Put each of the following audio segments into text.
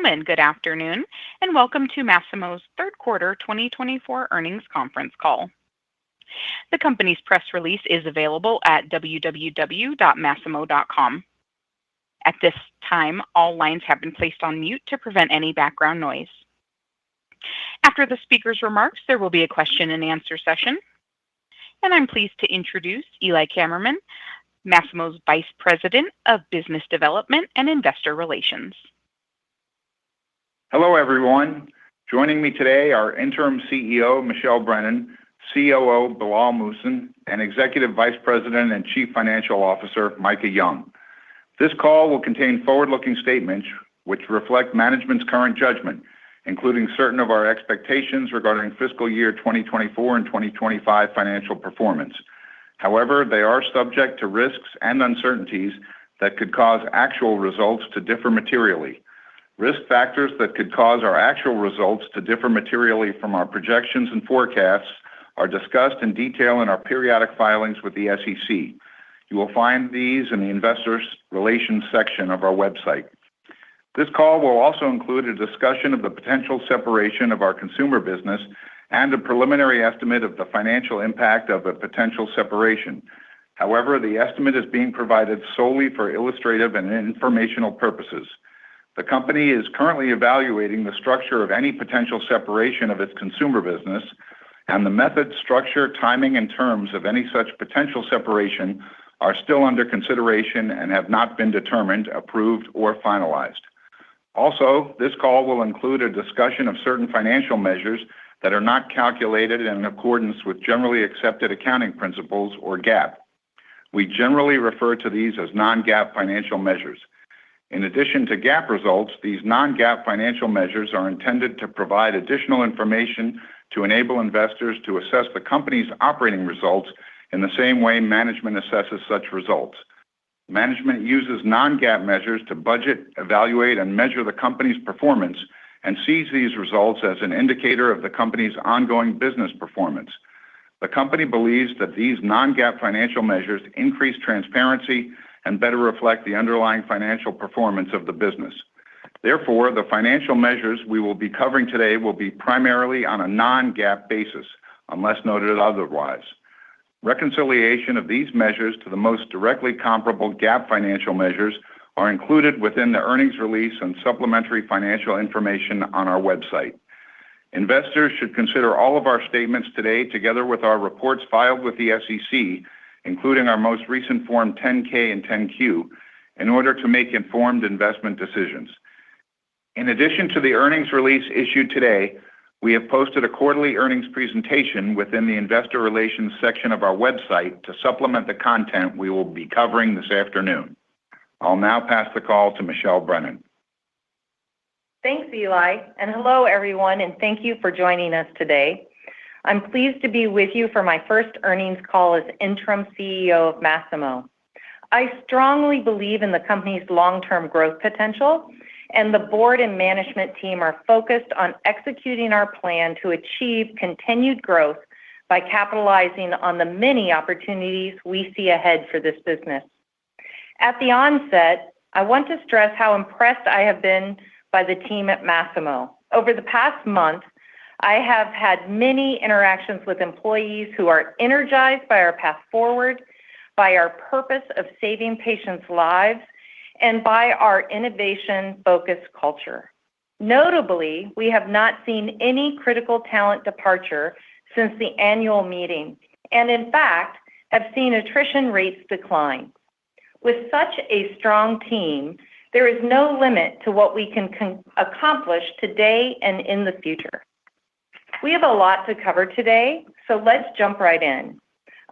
gentlemen, good afternoon, and welcome to Massimo's third quarter 2024 earnings conference call. The company's press release is available at www.massimo.com. At this time, all lines have been placed on mute to prevent any background noise. After the speaker's remarks, there will be a question and answer session, and I'm pleased to introduce Eli Kammerman, Massimo's Vice President of Business Development and Investor Relations. Hello, everyone. Joining me today are Interim CEO Michelle Brennan, COO Bilal Muhsin, and Executive Vice President and Chief Financial Officer Micah Young. This call will contain forward-looking statements which reflect management's current judgment, including certain of our expectations regarding fiscal year 2024 and 2025 financial performance. However, they are subject to risks and uncertainties that could cause actual results to differ materially. Risk factors that could cause our actual results to differ materially from our projections and forecasts are discussed in detail in our periodic filings with the SEC. You will find these in the Investor Relations section of our website. This call will also include a discussion of the potential separation of our consumer business and a preliminary estimate of the financial impact of a potential separation. However, the estimate is being provided solely for illustrative and informational purposes. The company is currently evaluating the structure of any potential separation of its consumer business, and the method, structure, timing, and terms of any such potential separation are still under consideration and have not been determined, approved, or finalized. Also, this call will include a discussion of certain financial measures that are not calculated in accordance with generally accepted accounting principles, or GAAP. We generally refer to these as non-GAAP financial measures. In addition to GAAP results, these non-GAAP financial measures are intended to provide additional information to enable investors to assess the company's operating results in the same way management assesses such results. Management uses non-GAAP measures to budget, evaluate, and measure the company's performance and sees these results as an indicator of the company's ongoing business performance. The company believes that these non-GAAP financial measures increase transparency and better reflect the underlying financial performance of the business. Therefore, the financial measures we will be covering today will be primarily on a non-GAAP basis, unless noted otherwise. Reconciliation of these measures to the most directly comparable GAAP financial measures are included within the earnings release and supplementary financial information on our website. Investors should consider all of our statements today together with our reports filed with the SEC, including our most recent Form 10-K and 10-Q, in order to make informed investment decisions. In addition to the earnings release issued today, we have posted a quarterly earnings presentation within the Investor Relations section of our website to supplement the content we will be covering this afternoon. I'll now pass the call to Michelle Brennan. Thanks, Eli, and hello, everyone, and thank you for joining us today. I'm pleased to be with you for my first earnings call as interim CEO of Massimo. I strongly believe in the company's long-term growth potential, and the board and management team are focused on executing our plan to achieve continued growth by capitalizing on the many opportunities we see ahead for this business. At the onset, I want to stress how impressed I have been by the team at Massimo. Over the past month, I have had many interactions with employees who are energized by our path forward, by our purpose of saving patients' lives, and by our innovation-focused culture. Notably, we have not seen any critical talent departure since the annual meeting, and in fact, have seen attrition rates decline. With such a strong team, there is no limit to what we can accomplish today and in the future. We have a lot to cover today, so let's jump right in.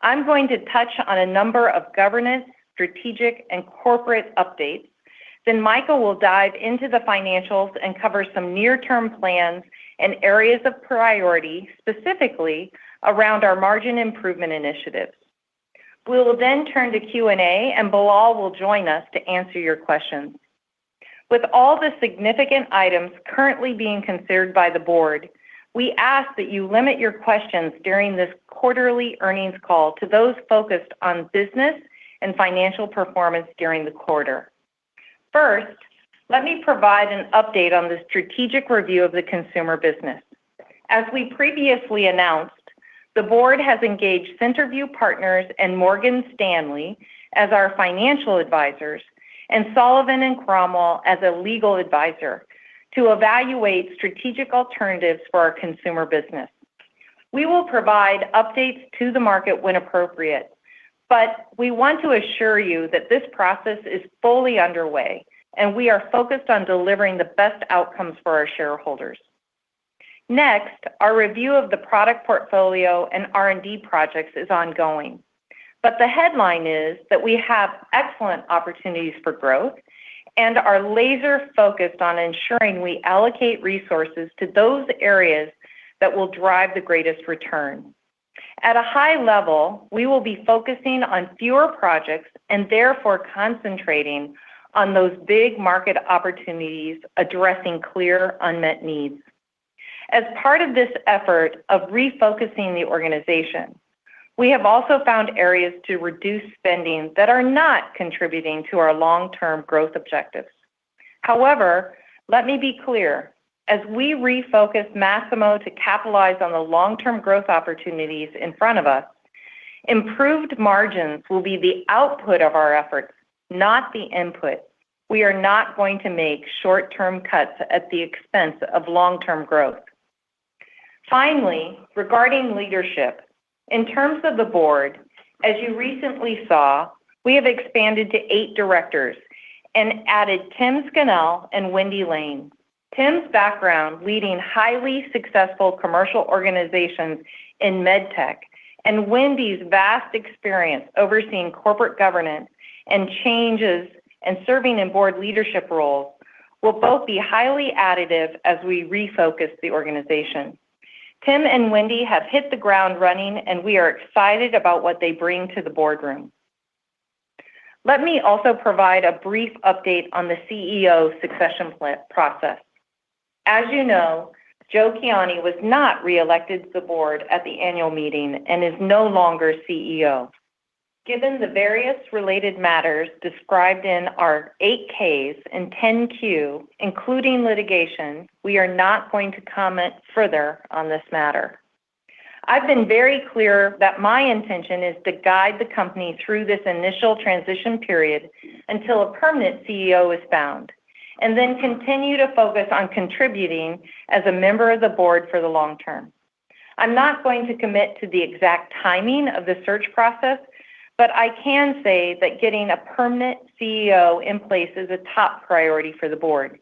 I'm going to touch on a number of governance, strategic, and corporate updates. Then Micah will dive into the financials and cover some near-term plans and areas of priority, specifically around our margin improvement initiatives. We will then turn to Q&A, and Bilal will join us to answer your questions. With all the significant items currently being considered by the board, we ask that you limit your questions during this quarterly earnings call to those focused on business and financial performance during the quarter. First, Let me provide an update on the strategic review of the consumer business. As we previously announced, the board has engaged Centerview Partners and Morgan Stanley as our financial advisors and Sullivan & Cromwell as a legal advisor to evaluate strategic alternatives for our consumer business. We will provide updates to the market when appropriate, but we want to assure you that this process is fully underway and we are focused on delivering the best outcomes for our shareholders. Next, our review of the product portfolio and R&D projects is ongoing. But the headline is that we have excellent opportunities for growth and are laser focused on ensuring we allocate resources to those areas that will drive the greatest return. At a high level, we will be focusing on fewer projects and therefore concentrating on those big market opportunities addressing clear unmet needs. As part of this effort of refocusing the organization, we have also found areas to reduce spending that are not contributing to our long-term growth objectives. However, let me be clear, as we refocus Massimo to capitalize on the long-term growth opportunities in front of us, improved margins will be the output of our efforts, not the input. We are not going to make short-term cuts at the expense of long-term growth. Finally, regarding leadership, in terms of the board, as you recently saw, we have expanded to 8 directors and added Tim Scannell and Wendy Lane. Tim's background leading highly successful commercial organizations in medtech and Wendy's vast experience overseeing corporate governance and changes and serving in board leadership roles will both be highly additive as we refocus the organization. Tim and Wendy have hit the ground running, and we are excited about what they bring to the boardroom. Let me also provide a brief update on the CEO succession process. As you know, Joe Kiani was not reelected to the board at the annual meeting and is no longer CEO. Given the various related matters described in our 8Ks and 10Q, including litigation, we are not going to comment further on this matter. I've been very clear that my intention is to guide the company through this initial transition period until a permanent CEO is found, and then continue to focus on contributing as a member of the board for the long term. I'm not going to commit to the exact timing of the search process, but I can say that getting a permanent CEO in place is a top priority for the board.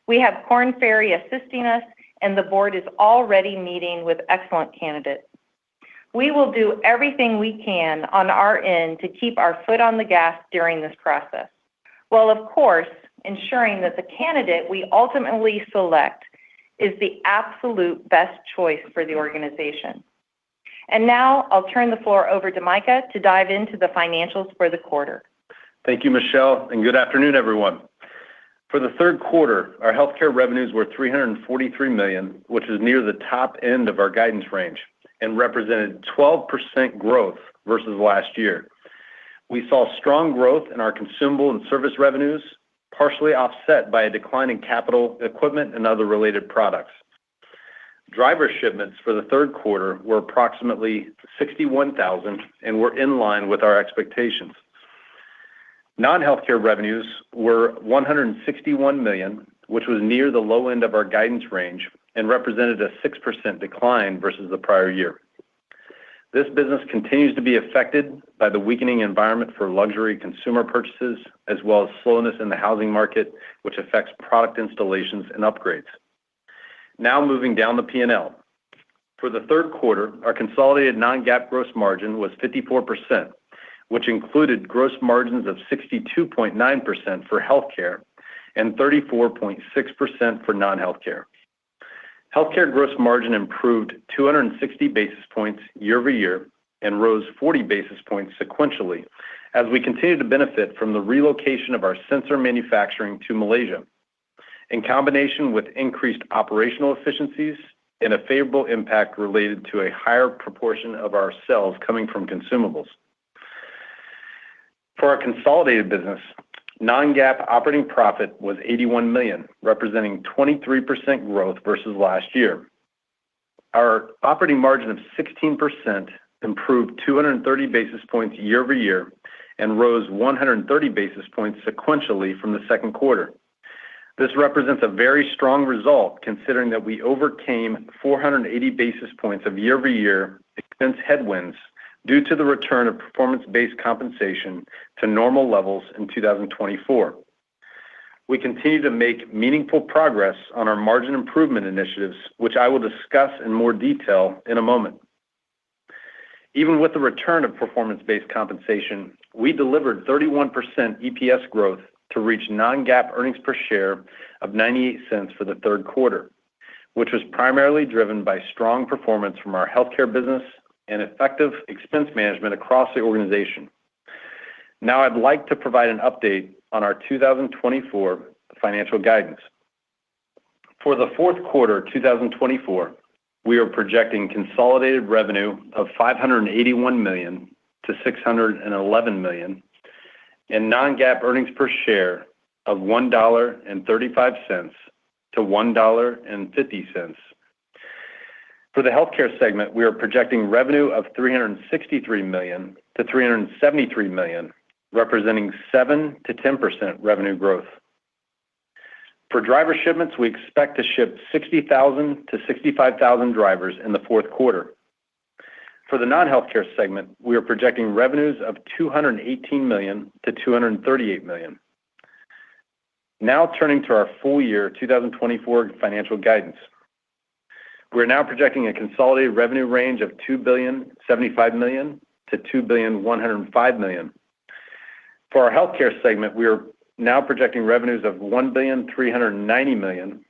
We have Korn Ferry assisting us, and the board is already meeting with excellent candidates. We will do everything we can on our end to keep our foot on the gas during this process, while of course ensuring that the candidate we ultimately select is the absolute best choice for the organization. And now I'll turn the floor over to Micah to dive into the financials for the quarter. Thank you, Michelle, and good afternoon, everyone. For the third quarter, our healthcare revenues were $343 million, which is near the top end of our guidance range and represented 12% growth versus last year. We saw strong growth in our consumable and service revenues, partially offset by a decline in capital equipment and other related products. Driver shipments for the third quarter were approximately 61,000 and were in line with our expectations. Non-healthcare revenues were $161 million, which was near the low end of our guidance range and represented a 6% decline versus the prior year. This business continues to be affected by the weakening environment for luxury consumer purchases, as well as slowness in the housing market, which affects product installations and upgrades. Now moving down the P&L. For the third quarter, our consolidated non-GAAP gross margin was 54%, which included gross margins of 62.9% for healthcare and 34.6% for non-healthcare. Healthcare gross margin improved 260 basis points year over year and rose 40 basis points sequentially as we continue to benefit from the relocation of our sensor manufacturing to Malaysia, in combination with increased operational efficiencies and a favorable impact related to a higher proportion of our sales coming from consumables. For our consolidated business, Non-GAAP operating profit was $81 million, representing 23% growth versus last year. Our operating margin of 16% improved 230 basis points year-over-year and rose 130 basis points sequentially from the second quarter. This represents a very strong result considering that we overcame 480 basis points of year-over-year expense headwinds due to the return of performance-based compensation to normal levels in 2024. We continue to make meaningful progress on our margin improvement initiatives, which I will discuss in more detail in a moment. Even with the return of performance-based compensation, we delivered 31% EPS growth to reach non-GAAP earnings per share of 98 cents for the third quarter, which was primarily driven by strong performance from our healthcare business and effective expense management across the organization. Now I'd like to provide an update on our 2024 financial guidance. For the fourth quarter 2024, we are projecting consolidated revenue of $581 million to $611 million and non-GAAP earnings per share of $1.35 to $1.50. For the healthcare segment, we are projecting revenue of $363 million to $373 million, representing 7 to 10% revenue growth. For driver shipments, we expect to ship 60,000 to 65,000 drivers in the fourth quarter. For the non-healthcare segment, we are projecting revenues of $218 million to $238 million. Now turning to our full year 2024 financial guidance. We're now projecting a consolidated revenue range of $2,075 million to $2,105 million. For our healthcare segment, we are now projecting revenues of $1,390 million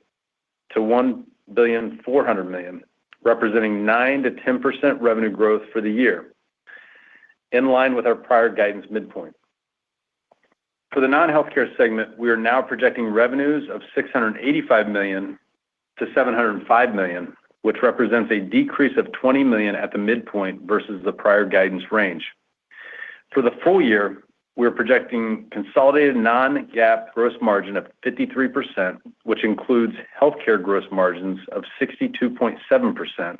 to $1,400 million, representing 9 to 10% revenue growth for the year, in line with our prior guidance midpoint. For the non-healthcare segment, we are now projecting revenues of $685 million to $705 million, which represents a decrease of $20 million at the midpoint versus the prior guidance range. For the full year, we're projecting consolidated non-GAAP gross margin of 53%, which includes healthcare gross margins of 62.7%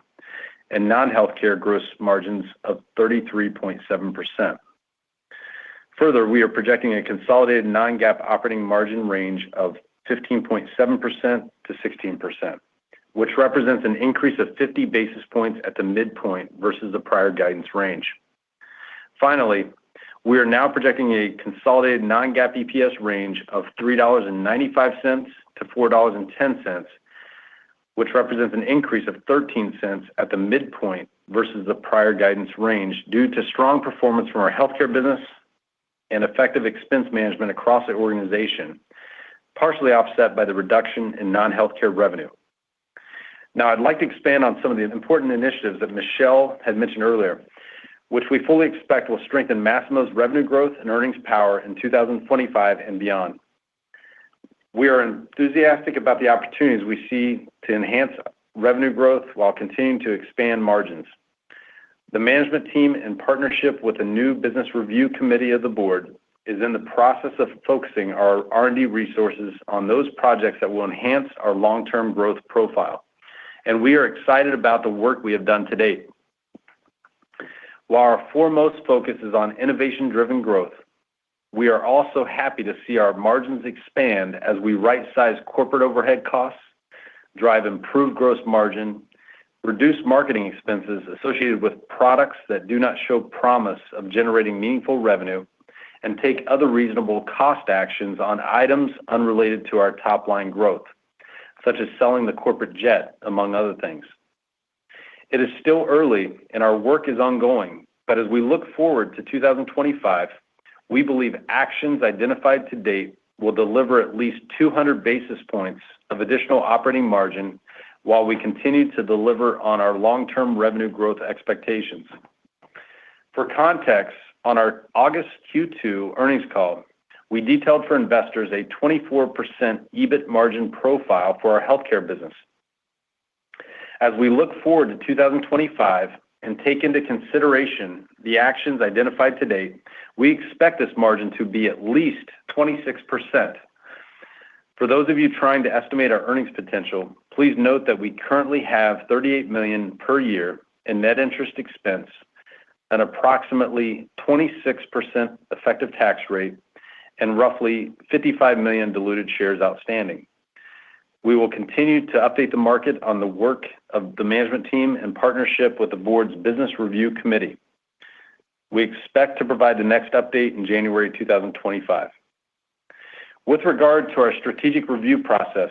and non-healthcare gross margins of 33.7%. Further, we are projecting a consolidated non-GAAP operating margin range of 15.7% to 16%, which represents an increase of 50 basis points at the midpoint versus the prior guidance range. Finally, we are now projecting a consolidated non-GAAP EPS range of $3.95 to $4.10, which represents an increase of 13 cents at the midpoint versus the prior guidance range due to strong performance from our healthcare business and effective expense management across the organization, partially offset by the reduction in non-healthcare revenue. Now, I'd like to expand on some of the important initiatives that Michelle had mentioned earlier, which we fully expect will strengthen Massimo's revenue growth and earnings power in 2025 and beyond. We are enthusiastic about the opportunities we see to enhance revenue growth while continuing to expand margins. The management team, in partnership with the new business review committee of the board, is in the process of focusing our R&D resources on those projects that will enhance our long-term growth profile, and we are excited about the work we have done to date. While our foremost focus is on innovation-driven growth, we are also happy to see our margins expand as we right-size corporate overhead costs, drive improved gross margin, reduce marketing expenses associated with products that do not show promise of generating meaningful revenue, and take other reasonable cost actions on items unrelated to our top-line growth, such as selling the corporate jet, among other things. It is still early and our work is ongoing, but as we look forward to 2025, we believe actions identified to date will deliver at least 200 basis points of additional operating margin while we continue to deliver on our long-term revenue growth expectations. For context, on our August Q2 earnings call, we detailed for investors a 24% EBIT margin profile for our healthcare business. As we look forward to 2025 and take into consideration the actions identified to date, we expect this margin to be at least 26%. For those of you trying to estimate our earnings potential, please note that we currently have $38 million per year in net interest expense, an approximately 26% effective tax rate, and roughly 55 million diluted shares outstanding. We will continue to update the market on the work of the management team in partnership with the board's Business Review Committee. We expect to provide the next update in January 2025. With regard to our strategic review process,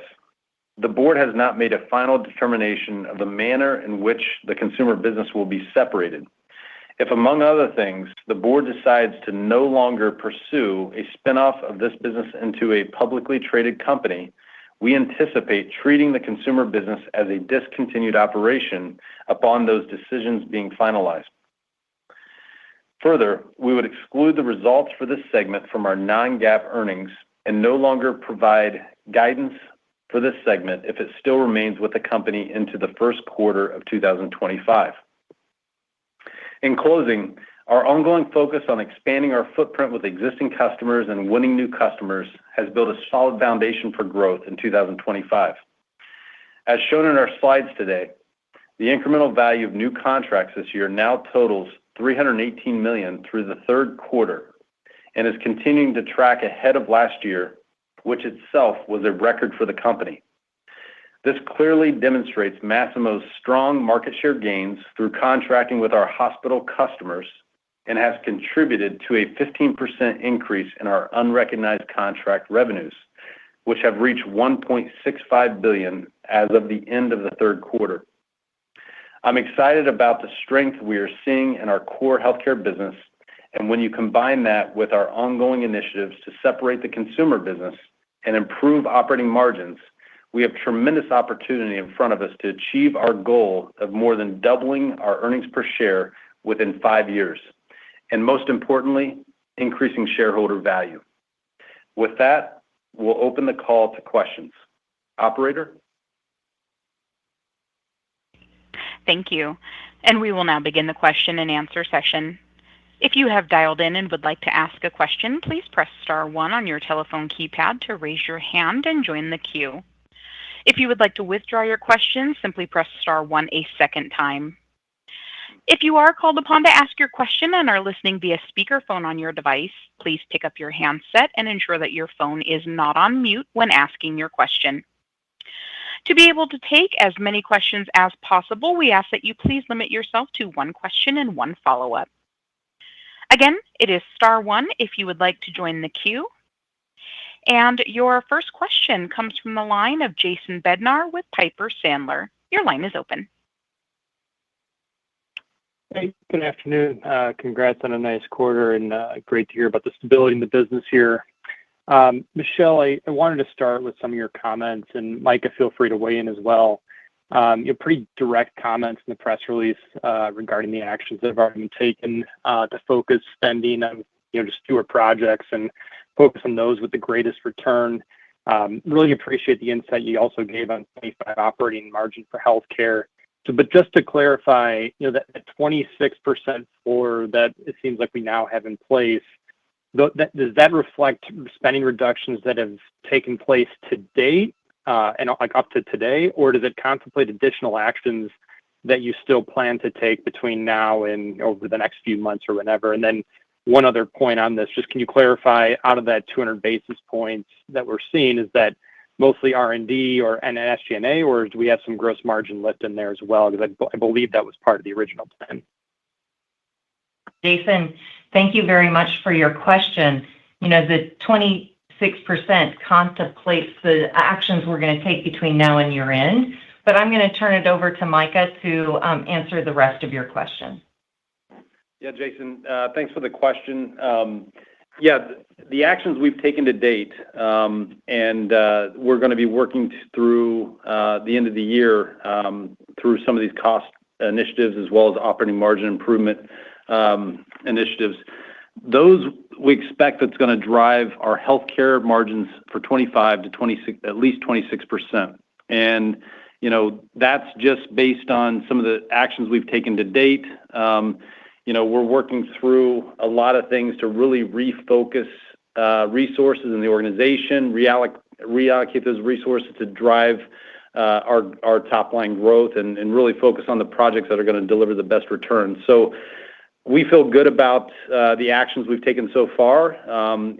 the board has not made a final determination of the manner in which the consumer business will be separated. If, among other things, the board decides to no longer pursue a spinoff of this business into a publicly traded company, we anticipate treating the consumer business as a discontinued operation upon those decisions being finalized. Further, we would exclude the results for this segment from our non-GAAP earnings and no longer provide guidance for this segment if it still remains with the company into the first quarter of 2025. In closing, our ongoing focus on expanding our footprint with existing customers and winning new customers has built a solid foundation for growth in 2025. As shown in our slides today, the incremental value of new contracts this year now totals $318 million through the third quarter and is continuing to track ahead of last year, which itself was a record for the company. This clearly demonstrates Massimo's strong market share gains through contracting with our hospital customers and has contributed to a 15% increase in our unrecognized contract revenues, which have reached $1.65 billion as of the end of the third quarter. I'm excited about the strength we are seeing in our core healthcare business, and when you combine that with our ongoing initiatives to separate the consumer business and improve operating margins, we have tremendous opportunity in front of us to achieve our goal of more than doubling our earnings per share within 5 years, and most importantly, increasing shareholder value. With that, we'll open the call to questions. Operator? Thank you. And we will now begin the question and answer session. If you have dialed in and would like to ask a question, please press star 1 on your telephone keypad to raise your hand and join the queue. If you would like to withdraw your question, simply press star 1 a second time. If you are called upon to ask your question and are listening via speakerphone on your device, please pick up your handset and ensure that your phone is not on mute when asking your question. To be able to take as many questions as possible, we ask that you please limit yourself to 1 question and 1 follow-up. Again, it is star 1 if you would like to join the queue. And your first question comes from the line of Jason Bednar with Piper Sandler. Your line is open. Hey, good afternoon. Congrats on a nice quarter and great to hear about the stability in the business here. Michelle, I wanted to start with some of your comments, and Micah, feel free to weigh in as well. Your pretty direct comments in the press release regarding the actions that have already been taken to focus spending on just fewer projects and focus on those with the greatest return. Really appreciate the insight you also gave on 25 operating margin for healthcare. But just to clarify, that 26% floor that it seems like we now have in place, does that reflect spending reductions that have taken place to date and up to today, or does it contemplate additional actions that you still plan to take between now and over the next few months or whenever? And then one other point on this, just can you clarify, out of that 200 basis points that we're seeing, is that mostly R&D or SG&A, or do we have some gross margin lift in there as well? Because I believe that was part of the original plan. Jason, thank you very much for your question. The 26% contemplates the actions we're going to take between now and year end, but I'm going to turn it over to Micah to answer the rest of your question. Yeah, Jason, thanks for the question. The actions we've taken to date, and we're going to be working through the end of the year through some of these cost initiatives as well as operating margin improvement initiatives. Those we expect that's going to drive our healthcare margins for 25 to 26, at least 26%. And That's just based on some of the actions we've taken to date. We're working through a lot of things to really refocus resources in the organization, reallocate those resources to drive our top line growth and really focus on the projects that are going to deliver the best returns. So we feel good about the actions we've taken so far,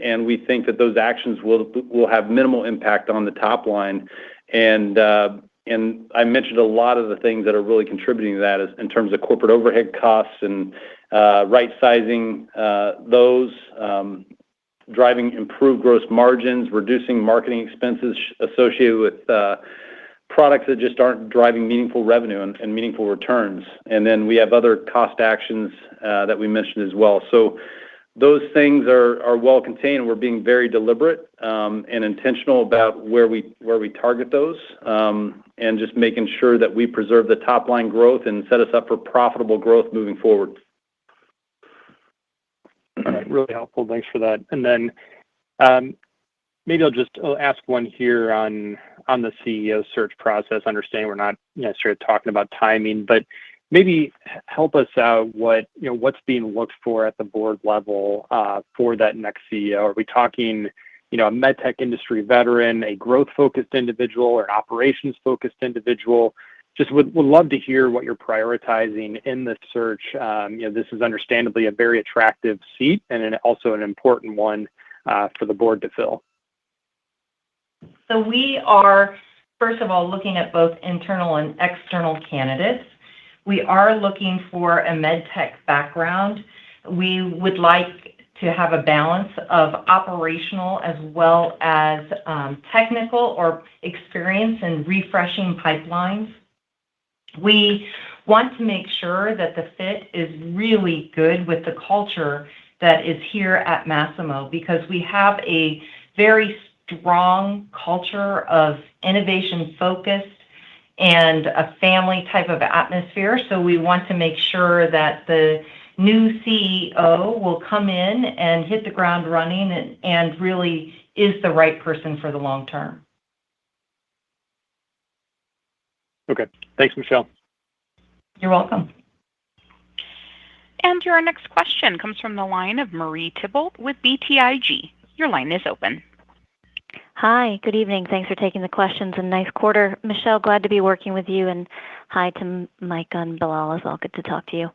and we think that those actions will have minimal impact on the top line. And I mentioned a lot of the things that are really contributing to that is in terms of corporate overhead costs and right-sizing those, driving improved gross margins, reducing marketing expenses associated with products that just aren't driving meaningful revenue and meaningful returns. And then we have other cost actions that we mentioned as well. So those things are well contained, and we're being very deliberate and intentional about where we target those, and just making sure that we preserve the top line growth and set us up for profitable growth moving forward. All right, really helpful. Thanks for that. And then maybe I'll ask one here on the CEO search process. Understanding we're not necessarily talking about timing, but maybe help us out what's being looked for at the board level for that next CEO. Are we talking a medtech industry veteran, a growth-focused individual, or an operations-focused individual? Just would love to hear what you're prioritizing in the search. This is understandably a very attractive seat and also an important one for the board to fill. So we are, first of all, looking at both internal and external candidates. We are looking for a med tech background. We would like to have a balance of operational as well as technical or experience in refreshing pipelines. We want to make sure that the fit is really good with the culture that is here at Massimo, because we have a very strong culture of innovation focused and a family type of atmosphere. So we want to make sure that the new CEO will come in and hit the ground running and really is the right person for the long term. Okay. Thanks, Michelle. You're welcome. And your next question comes from the line of Marie Thibault with BTIG. Your line is open. Hi, good evening. Thanks for taking the questions and nice quarter. Michelle, glad to be working with you, and hi to Mike and Bilal as well. Good to talk to you.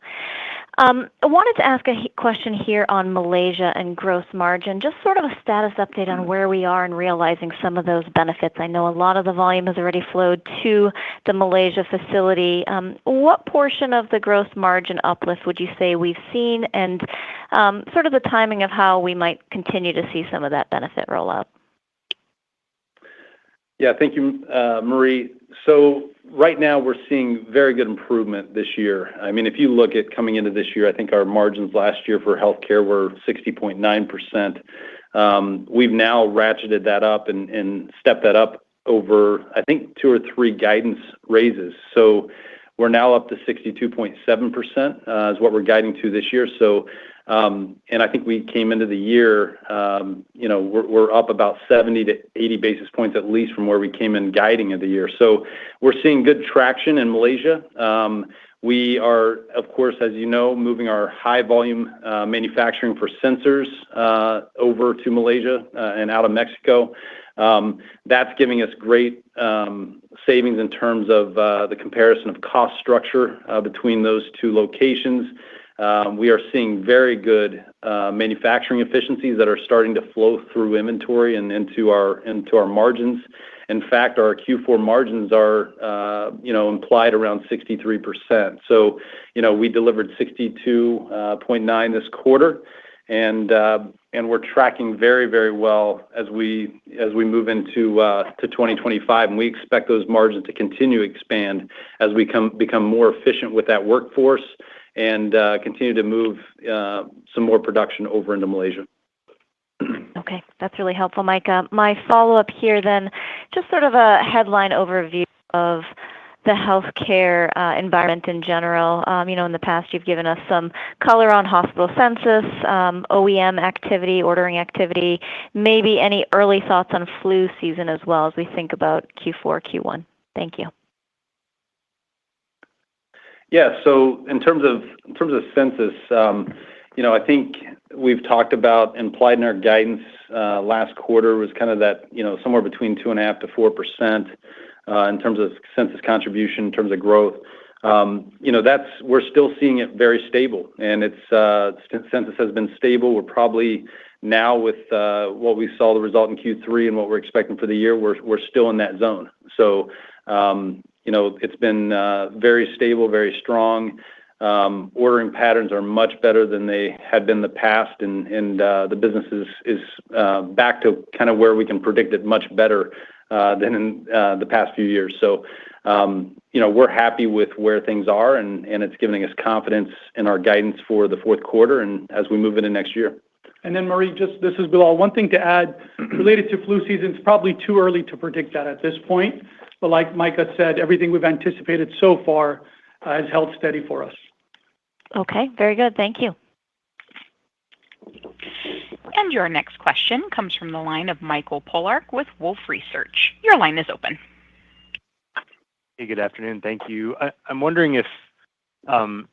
I wanted to ask a question here on Malaysia and gross margin, just sort of a status update on where we are in realizing some of those benefits. I know a lot of the volume has already flowed to the Malaysia facility. What portion of the gross margin uplift would you say we've seen, and sort of the timing of how we might continue to see some of that benefit roll out? Yeah, thank you, Marie. So right now we're seeing very good improvement this year. I mean, if you look at coming into this year, I think our margins last year for healthcare were 60.9%. We've now ratcheted that up and stepped that up over, I think, 2 or 3 guidance raises. So we're now up to 62.7% is what we're guiding to this year. So, and I think we came into the year, we're up about 70 to 80 basis points at least from where we came in guiding of the year. So we're seeing good traction in Malaysia. We are, of course, as you know, moving our high volume manufacturing for sensors over to Malaysia and out of Mexico. That's giving us great savings in terms of the comparison of cost structure between those 2 locations. We are seeing very good manufacturing efficiencies that are starting to flow through inventory and into our margins. In fact, our Q4 margins are implied around 63%. So we delivered 62.9 this quarter, and we're tracking very, very well as we move into to 2025, and we expect those margins to continue to expand as we become more efficient with that workforce and continue to move some more production over into Malaysia. Okay, that's really helpful, Mike. My follow-up here then, just sort of a headline overview of the healthcare environment in general. In the past, you've given us some color on hospital census, OEM activity, ordering activity, maybe any early thoughts on flu season as well as we think about Q4, Q1. Thank you. Yeah. So in terms of census, I think we've talked about implied in our guidance last quarter was kind of that somewhere between 2.5% to 4% in terms of census contribution, in terms of growth. We're still seeing it very stable, and census has been stable. We're probably now with what we saw the result in Q3 and what we're expecting for the year, we're still in that zone. So it's been very stable, very strong. Ordering patterns are much better than they had been in the past, and the business is back to kind of where we can predict it much better than in the past few years. So we're happy with where things are, and it's giving us confidence in our guidance for the fourth quarter and as we move into next year. And then, Marie, this is Bilal. One thing to add related to flu season, it's probably too early to predict that at this point. But like Micah said, everything we've anticipated so far has held steady for us. Okay, very good. Thank you. And your next question comes from the line of Michael Polark with Wolfe Research. Your line is open. Hey, good afternoon. Thank you. I'm wondering if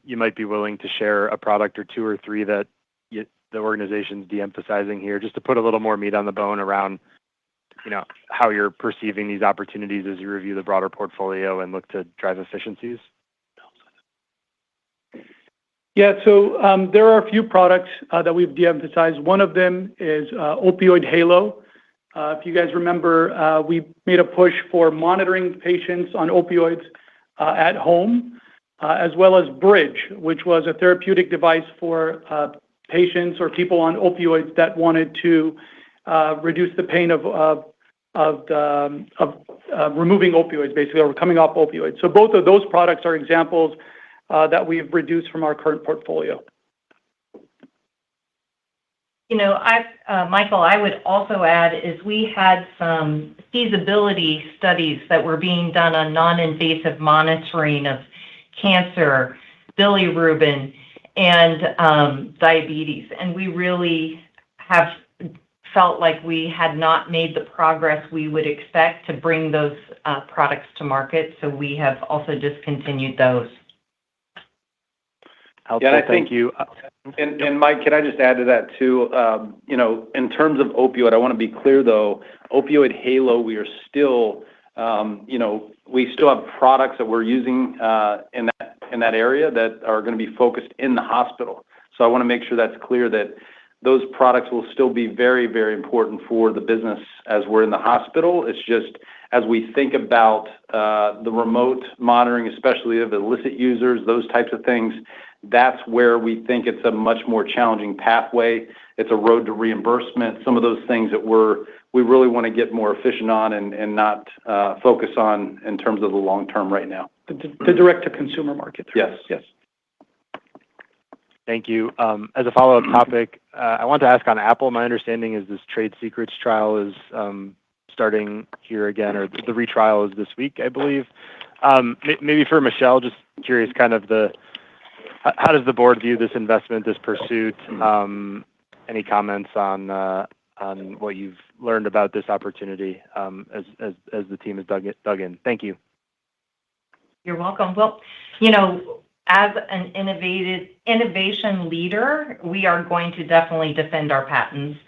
you might be willing to share a product or two or three that the organization's de-emphasizing here, just to put a little more meat on the bone around how you're perceiving these opportunities as you review the broader portfolio and look to drive efficiencies. Yeah, so there are a few products that we've de-emphasized. One of them is Opioid Halo. If you guys remember, we made a push for monitoring patients on opioids at home, as well as Bridge, which was a therapeutic device for patients or people on opioids that wanted to reduce the pain of removing opioids, basically, or coming off opioids. So both of those products are examples that we've reduced from our current portfolio. Michael, I would also add is we had some feasibility studies that were being done on non-invasive monitoring of cancer, bilirubin, and diabetes. And we really have felt like we had not made the progress we would expect to bring those products to market. So we have also discontinued those. Helpful. Thank you. And Mike, can I just add to that too? In terms of opioid, I want to be clear though. Opioid Halo, we are still, we still have products that we're using in that area that are going to be focused in the hospital. So I want to make sure that's clear that those products will still be very, very important for the business as we're in the hospital. It's just as we think about the remote monitoring, especially of illicit users, those types of things. That's where we think it's a much more challenging pathway. It's a road to reimbursement. Some of those things that we really want to get more efficient on and not focus on in terms of the long term right now. The direct-to-consumer market. Yes. Yes. Thank you. As a follow-up topic, I want to ask on Apple. My understanding is this trade secrets trial is starting here again, or the retrial is this week, I believe. Maybe for Michelle, just curious, kind of how does the board view this investment, this pursuit? Any comments on what you've learned about this opportunity as the team has dug in? Thank you. You're welcome. Well, as an innovation leader, we are going to definitely defend our patents,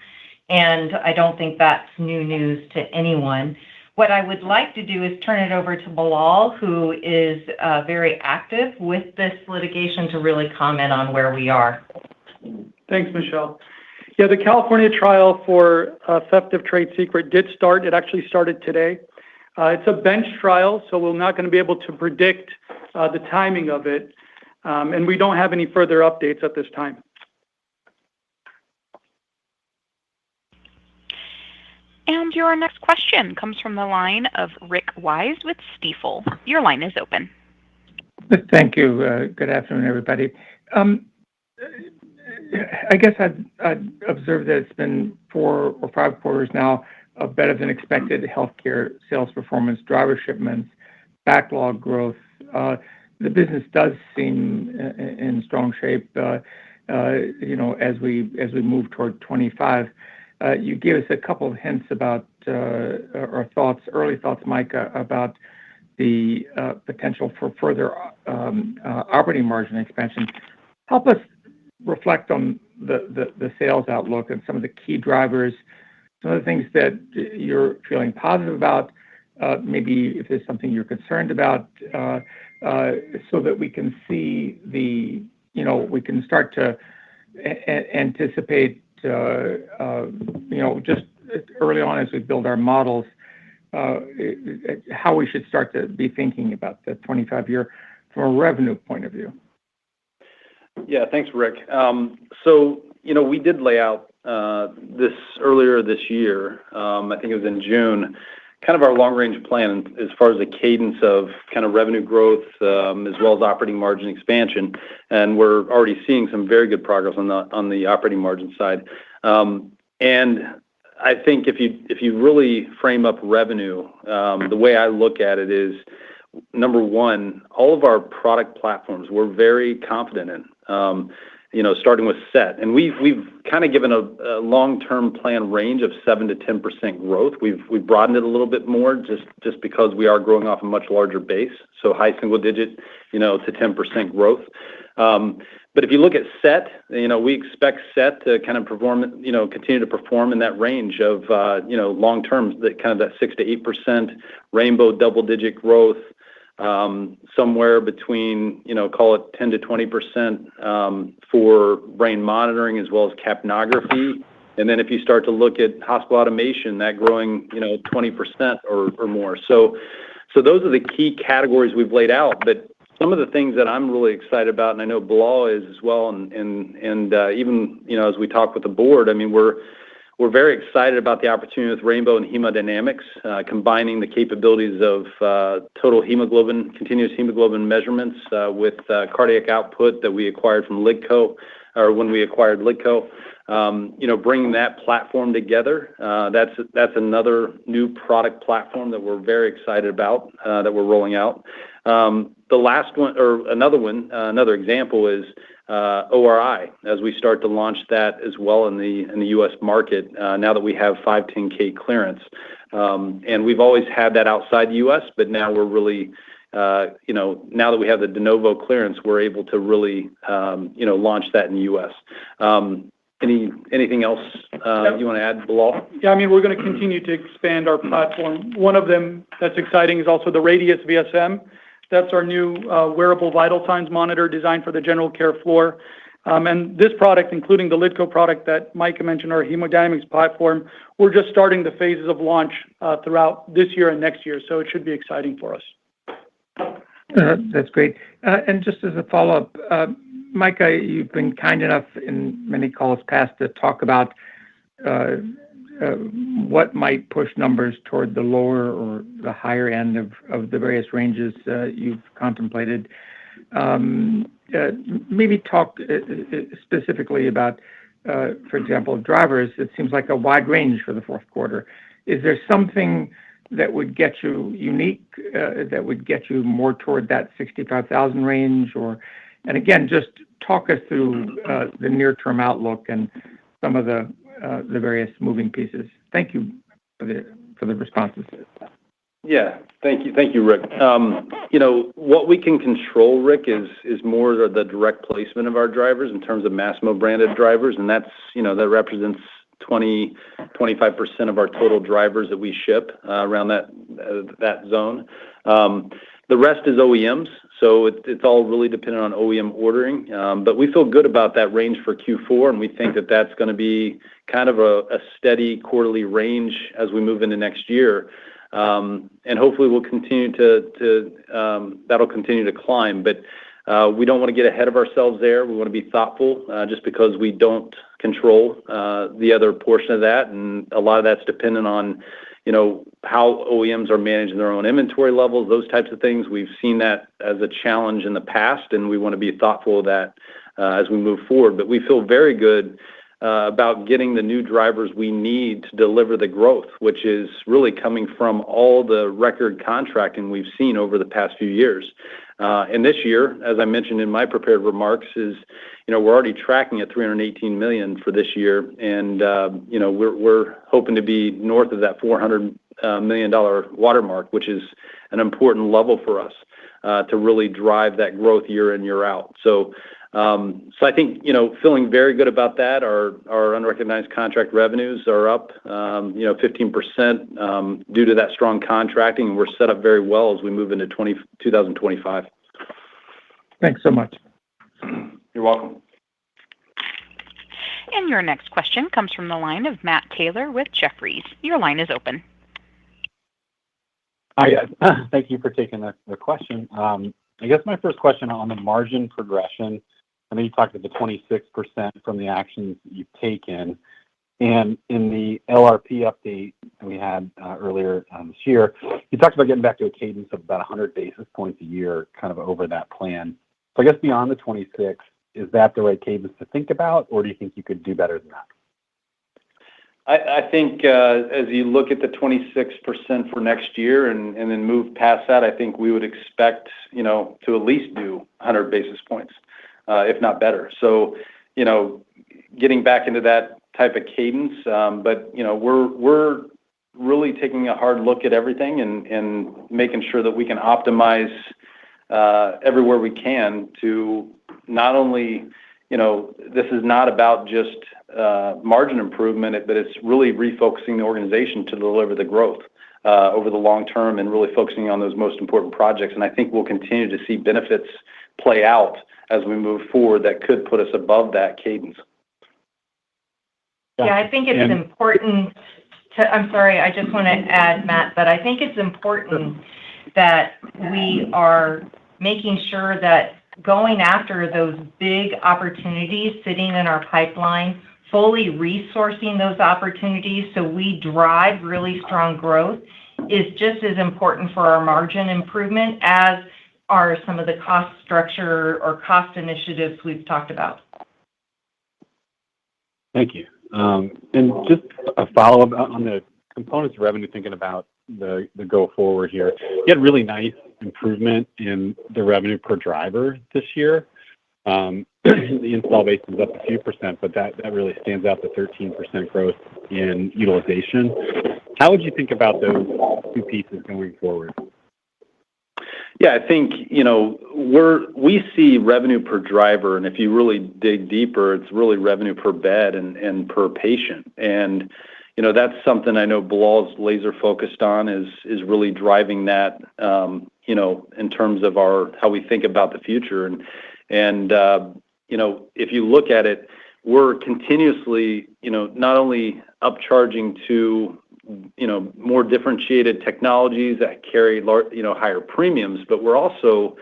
and I don't think that's new news to anyone. What I would like to do is turn it over to Bilal, who is very active with this litigation, to really comment on where we are. Thanks, Michelle. Yeah, the California trial for theft of trade secret did start. It actually started today. It's a bench trial, so we're not going to be able to predict the timing of it, and we don't have any further updates at this time. And your next question comes from the line of Rick Wise with Stifel. Your line is open. Thank you. Good afternoon, everybody. I guess I'd observed that it's been 4 or 5 quarters now of better than expected healthcare sales performance, driver shipments, backlog growth. The business does seem in strong shape, as we move toward 25. You gave us a couple of hints about, or early thoughts, Micah, about the potential for further operating margin expansion. Help us reflect on the sales outlook and some of the key drivers, some of the things that you're feeling positive about, maybe if there's something you're concerned about, so that we can see we can start to anticipate, just early on as we build our models, how we should start to be thinking about the 25-year from a revenue point of view. Yeah, thanks, Rick. So, we did lay out this earlier this year, I think it was in June, kind of our long-range plan as far as the cadence of kind of revenue growth, as well as operating margin expansion. And we're already seeing some very good progress on the operating margin side. And I think if you really frame up revenue, the way I look at it is, number one, all of our product platforms we're very confident in, starting with SET. And we've kind of given a long-term plan range of 7 to 10% growth. We've broadened it a little bit more just because we are growing off a much larger base. So high single digit, to 10% growth. But if you look at SET, we expect SET to kind of perform, continue to perform in that range of, long term, that kind of that 6 to 8% Rainbow double-digit growth, somewhere between, call it 10 to 20% for brain monitoring as well as capnography. And then if you start to look at hospital automation, that growing, 20% or more. So those are the key categories we've laid out. But some of the things that I'm really excited about, and I know Bilal is as well, and even, as we talk with the board, I mean, we're very excited about the opportunity with Rainbow and hemodynamics, combining the capabilities of total hemoglobin, continuous hemoglobin measurements with cardiac output that we acquired from Lidco, or when we acquired Lidco. Bringing that platform together, that's another new product platform that we're very excited about, that we're rolling out. The last one, or another example is ORI, as we start to launch that as well in the U.S. market, now that we have 510(k) clearance. And we've always had that outside the U.S., but now we're really, now that we have the de novo clearance, we're able to really, launch that in the U.S. Anything else you want to add, Bilal? Yeah, I mean, we're going to continue to expand our platform. One of them that's exciting is also the Radius VSM. That's our new wearable vital signs monitor designed for the general care floor. And this product, including the Lidco product that Micah mentioned, our hemodynamics platform, we're just starting the phases of launch throughout this year and next year. So it should be exciting for us. That's great. And just as a follow-up, Micah, you've been kind enough in many calls past to talk about what might push numbers toward the lower or the higher end of the various ranges you've contemplated. Maybe talk specifically about, for example, drivers. It seems like a wide range for the fourth quarter. Is there something that would get you unique, that would get you more toward that 65,000 range? And again, just talk us through the near-term outlook and some of the various moving pieces. Thank you for the responses. Yeah, thank you, Rick. What we can control, Rick, is more the direct placement of our drivers in terms of Massimo branded drivers, and that represents 25% of our total drivers that we ship around that zone. The rest is OEMs, so it's all really dependent on OEM ordering. But we feel good about that range for Q4, and we think that that's going to be kind of a steady quarterly range as we move into next year. And hopefully we'll continue that'll continue to climb. But we don't want to get ahead of ourselves there. We want to be thoughtful, just because we don't control the other portion of that, and a lot of that's dependent on how OEMs are managing their own inventory levels, those types of things. We've seen that as a challenge in the past, and we want to be thoughtful of that as we move forward. But we feel very good about getting the new drivers we need to deliver the growth, which is really coming from all the record contracting we've seen over the past few years. And this year, as I mentioned in my prepared remarks, is we're already tracking at $318 million for this year, and we're hoping to be north of that $400 million watermark, which is an important level for us to really drive that growth year in, year out. So I think, feeling very good about that. Our unrecognized contract revenues are up, 15% due to that strong contracting, and we're set up very well as we move into 2025. Thanks so much. You're welcome. And your next question comes from the line of Matt Taylor with Jefferies. Your line is open. Hi, guys. Thank you for taking the question. I guess my first question on the margin progression, I know you talked about the 26% from the actions you've taken. And in the LRP update we had earlier this year, you talked about getting back to a cadence of about 100 basis points a year kind of over that plan. So I guess beyond the 26, is that the right cadence to think about, or do you think you could do better than that? I think as you look at the 26% for next year and then move past that, I think we would expect, to at least do 100 basis points, if not better. So, getting back into that type of cadence, but, we're really taking a hard look at everything and making sure that we can optimize everywhere we can to not only, this is not about just margin improvement, but it's really refocusing the organization to deliver the growth over the long term and really focusing on those most important projects. And I think we'll continue to see benefits play out as we move forward that could put us above that cadence. Yeah, I think it's important I'm sorry, I just want to add, Matt, but I think it's important that we are making sure that going after those big opportunities sitting in our pipeline, fully resourcing those opportunities so we drive really strong growth is just as important for our margin improvement as are some of the cost structure or cost initiatives we've talked about. Thank you. And just a follow-up on the components of revenue, thinking about the go forward here. You had really nice improvement in the revenue per driver this year. The install base is up a few percent, but that really stands out, the 13% growth in utilization. How would you think about those two pieces going forward? Yeah, I think, we see revenue per driver, and if you really dig deeper, it's really revenue per bed and per patient. And, that's something I know Bilal's laser focused on is really driving that, in terms of how we think about the future. And if you look at it, we're continuously, not only upcharging to, more differentiated technologies that carry higher premiums, but we're also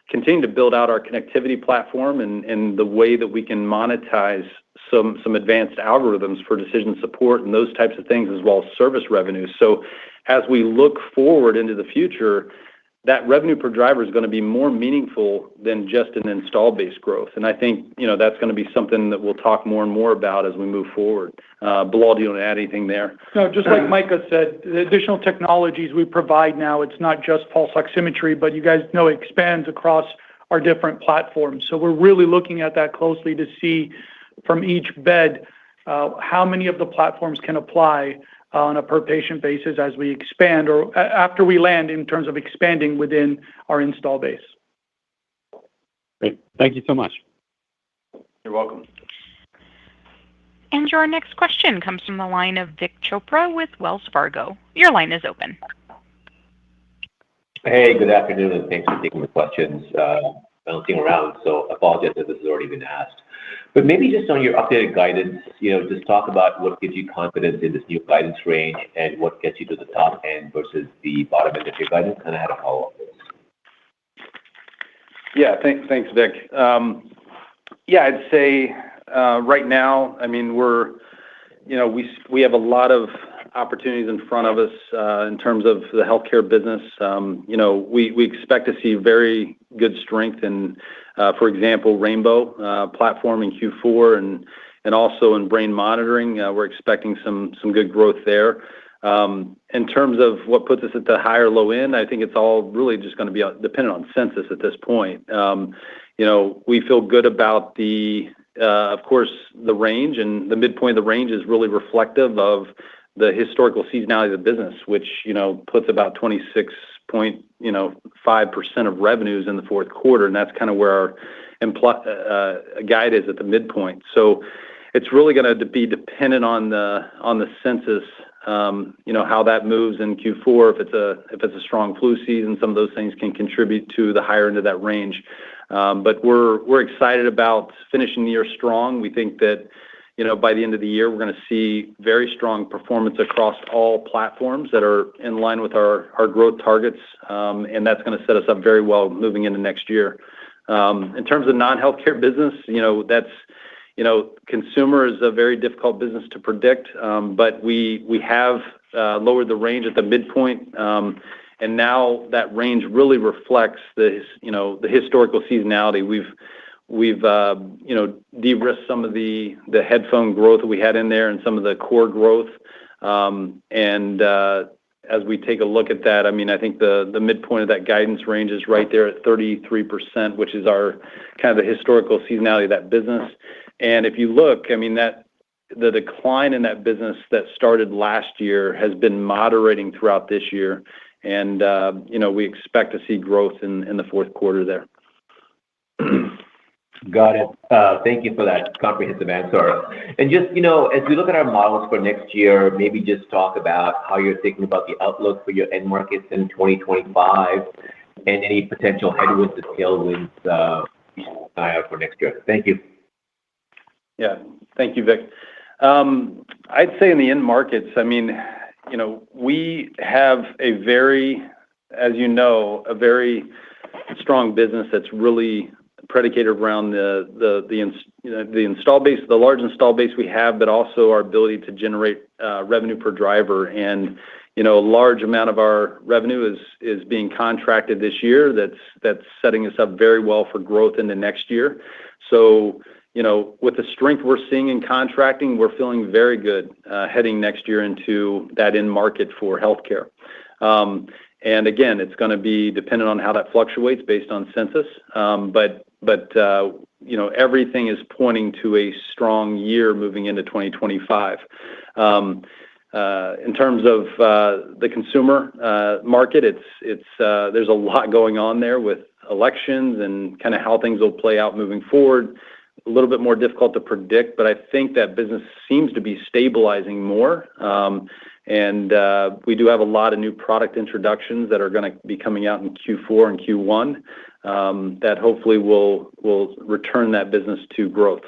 continuing to build out our connectivity platform and the way that we can monetize some advanced algorithms for decision support and those types of things, as well as service revenues. So as we look forward into the future, that revenue per driver is going to be more meaningful than just an install-based growth. And I think, that's going to be something that we'll talk more and more about as we move forward. Bilal, do you want to add anything there? No, just like Micah said, the additional technologies we provide now, it's not just pulse oximetry, but you guys know it expands across our different platforms. So we're really looking at that closely to see from each bed how many of the platforms can apply on a per patient basis as we expand or after we land in terms of expanding within our install base. Great. Thank you so much. You're welcome. And your next question comes from the line of Vik Chopra with Wells Fargo. Your line is open. Hey, good afternoon, and thanks for taking the questions. Bouncing around, so apologize if this has already been asked. But maybe just on your updated guidance, just talk about what gives you confidence in this new guidance range and what gets you to the top end versus the bottom end of your guidance, and I had a follow-up. Yeah, thanks, Vic. I'd say right now, I mean, we have a lot of opportunities in front of us in terms of the healthcare business. We expect to see very good strength in, for example, Rainbow platform in Q4 and also in brain monitoring. We're expecting some good growth there. In terms of what puts us at the high or low end, I think it's all really just going to be dependent on census at this point. We feel good about of course, the range, and the midpoint of the range is really reflective of the historical seasonality of the business, which, puts about 26.5% of revenues in the fourth quarter, and that's kind of where our guide is at the midpoint. So it's really going to be dependent on the census, how that moves in Q4. If it's a strong flu season, some of those things can contribute to the higher end of that range. But we're excited about finishing the year strong. We think that, by the end of the year, we're going to see very strong performance across all platforms that are in line with our growth targets, and that's going to set us up very well moving into next year. In terms of non-healthcare business, that's, consumer is a very difficult business to predict, but we have lowered the range at the midpoint, and now that range really reflects the historical seasonality. We've de-risked some of the headphone growth that we had in there and some of the core growth. And as we take a look at that, I think the midpoint of that guidance range is right there at 33%, which is our kind of the historical seasonality of that business. And if you look, that the decline in that business that started last year has been moderating throughout this year. And, we expect to see growth in the fourth quarter there. Got it. Thank you for that comprehensive answer. And just, as we look at our models for next year, maybe just talk about how you're thinking about the outlook for your end markets in 2025 and any potential headwinds and tailwinds for next year. Thank you. Yeah. Thank you, Vic. I'd say in the end markets, we have a very strong business that's really predicated around the install base, the large install base we have, but also our ability to generate revenue per driver. And a large amount of our revenue is being contracted this year. That's setting us up very well for growth into next year. So with the strength we're seeing in contracting, we're feeling very good heading next year into that end market for healthcare. And again, it's going to be dependent on how that fluctuates based on census. But everything is pointing to a strong year moving into 2025. In terms of the consumer market, there's a lot going on there with elections and kind of how things will play out moving forward. A little bit more difficult to predict, but I think that business seems to be stabilizing more. And we do have a lot of new product introductions that are going to be coming out in Q4 and Q1 that hopefully will return that business to growth.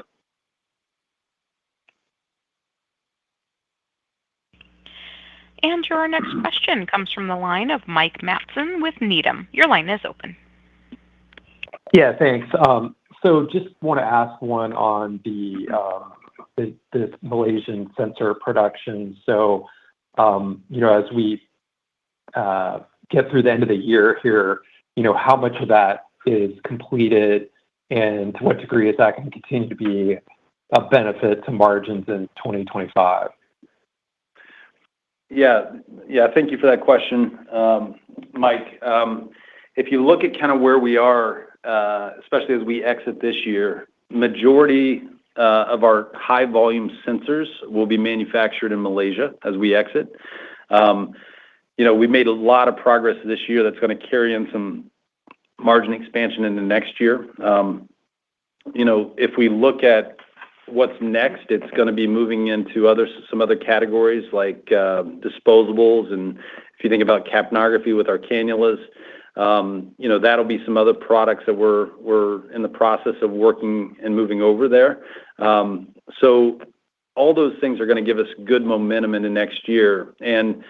And your next question comes from the line of Mike Matson with Needham. Your line is open. Yeah, thanks. So just want to ask one on the Malaysian sensor production. So, as we get through the end of the year here, how much of that is completed and to what degree is that going to continue to be a benefit to margins in 2025? Yeah. Thank you for that question, Mike. If you look at kind of where we are, especially as we exit this year, majority of our high volume sensors will be manufactured in Malaysia as we exit. We made a lot of progress this year that's going to carry in some margin expansion in the next year. If we look at what's next, it's going to be moving into some other categories like disposables. And if you think about capnography with our cannulas, that'll be some other products that we're in the process of working and moving over there. So all those things are going to give us good momentum into next year. And,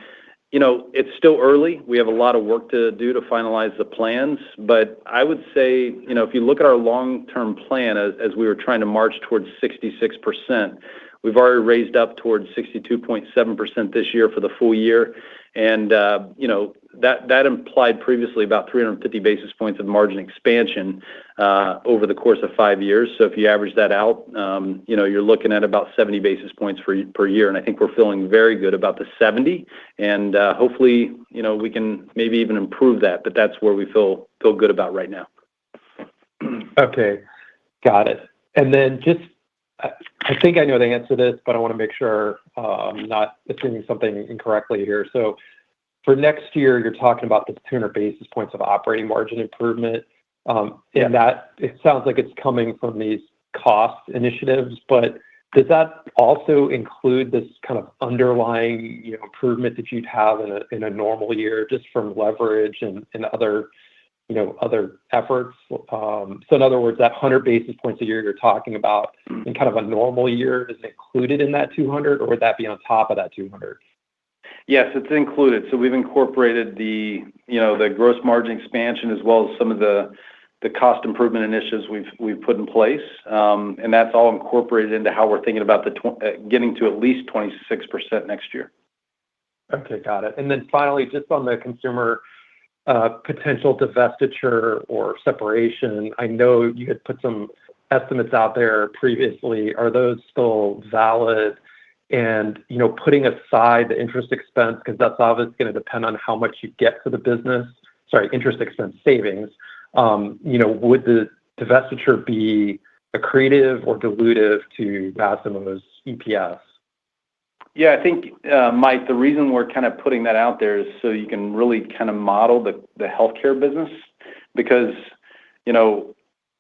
it's still early. We have a lot of work to do to finalize the plans. But I would say, if you look at our long-term plan as we were trying to march towards 66%, we've already raised up towards 62.7% this year for the full year. And, that implied previously about 350 basis points of margin expansion over the course of 5 years. So if you average that out, you're looking at about 70 basis points per year. And I think we're feeling very good about the 70. And hopefully, we can maybe even improve that. But that's where we feel good about right now. Okay. Got it. And then just I think I know the answer to this, but I want to make sure I'm not assuming something incorrectly here. So for next year, you're talking about the 200 basis points of operating margin improvement. And that it sounds like it's coming from these cost initiatives, but does that also include this kind of underlying, improvement that you'd have in a normal year, just from leverage and other, other efforts? So in other words, that 100 basis points a year you're talking about in kind of a normal year is included in that 200, or would that be on top of that 200? Yes, it's included. So we've incorporated the gross margin expansion as well as some of the cost improvement initiatives we've put in place, and that's all incorporated into how we're thinking about getting to at least 26% next year. Okay, got it. And then finally, just on the consumer potential divestiture or separation, I know you had put some estimates out there previously. Are those still valid? And putting aside the interest expense, because that's obviously going to depend on how much you get for the business. Sorry, interest expense savings. Would the divestiture be accretive or dilutive to Massimo's EPS? Yeah, I think, Mike, the reason we're kind of putting that out there is so you can really kind of model the healthcare business, because,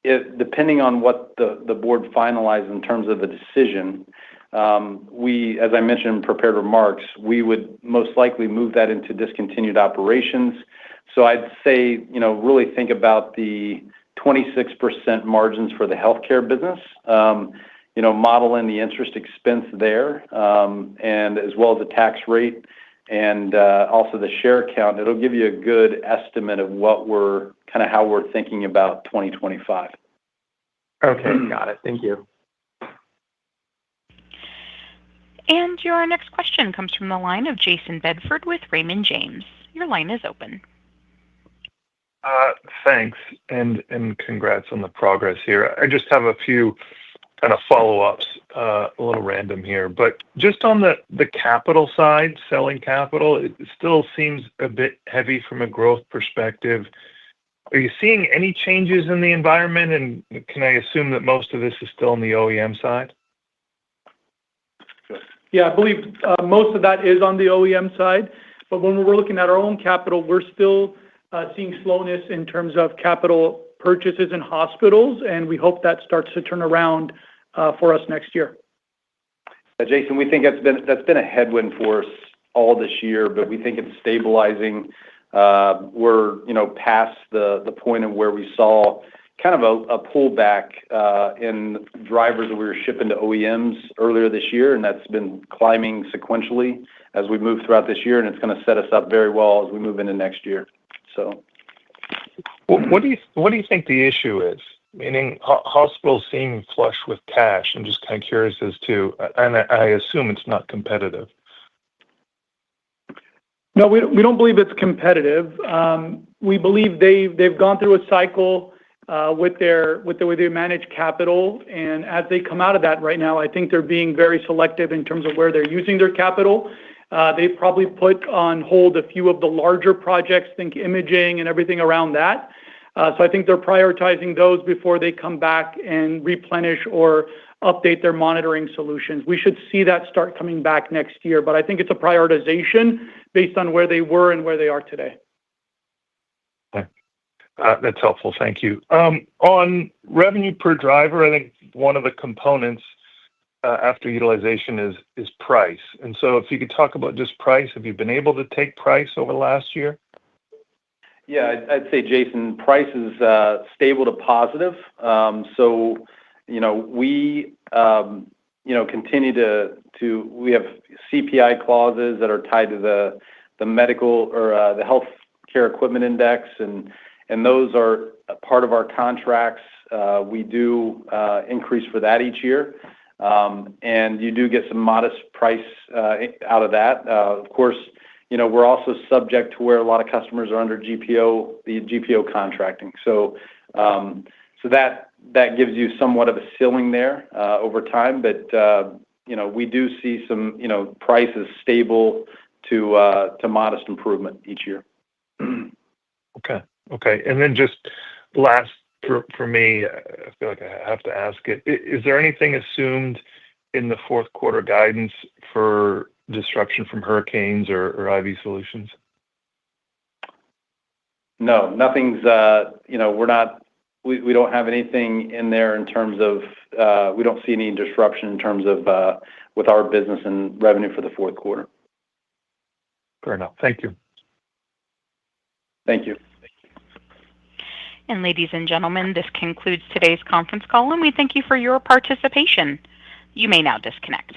depending on what the board finalizes in terms of the decision, as I mentioned in prepared remarks, we would most likely move that into discontinued operations. So I'd say, really think about the 26% margins for the healthcare business, model in the interest expense there, and as well as the tax rate and also the share count. It'll give you a good estimate of how we're thinking about 2025. Okay, got it. Thank you. And your next question comes from the line of Jason Bedford with Raymond James. Your line is open. Thanks, and congrats on the progress here. I just have a few kind of follow-ups, a little random here, but just on the capital side, selling capital, it still seems a bit heavy from a growth perspective. Are you seeing any changes in the environment, and can I assume that most of this is still on the OEM side? Yeah, I believe most of that is on the OEM side, but when we're looking at our own capital, we're still seeing slowness in terms of capital purchases in hospitals, and we hope that starts to turn around for us next year. Jason, we think that's been a headwind for us all this year, but we think it's stabilizing. We're past the point of where we saw kind of a pullback in drivers that we were shipping to OEMs earlier this year, and that's been climbing sequentially as we move throughout this year, and it's going to set us up very well as we move into next year. So, what do you think the issue is? Meaning, hospitals seem flush with cash. I'm just kind of curious as to, and I assume it's not competitive. No, we don't believe it's competitive. We believe they've gone through a cycle with the way they manage capital, and as they come out of that right now, I think they're being very selective in terms of where they're using their capital. They've probably put on hold a few of the larger projects, think imaging and everything around that. So I think they're prioritizing those before they come back and replenish or update their monitoring solutions. We should see that start coming back next year, but I think it's a prioritization based on where they were and where they are today. That's helpful. Thank you. On revenue per driver, I think one of the components after utilization is price. And so if you could talk about just price, have you been able to take price over the last year? Yeah, I'd say, Jason, price is stable to positive. So, we continue to we have CPI clauses that are tied to the medical or the healthcare equipment index, and those are a part of our contracts. We do increase for that each year, and you do get some modest price out of that. Of course, we're also subject to where a lot of customers are under the GPO contracting. So that gives you somewhat of a ceiling there over time, but we do see some prices stable to modest improvement each year. Okay. And then just last for me, I feel like I have to ask it. Is there anything assumed in the fourth quarter guidance for disruption from hurricanes or IV solutions? No, nothing's, we don't have anything in there in terms of, we don't see any disruption in terms of with our business and revenue for the fourth quarter. Fair enough. Thank you. Thank you. And ladies and gentlemen, this concludes today's conference call, and we thank you for your participation. You may now disconnect.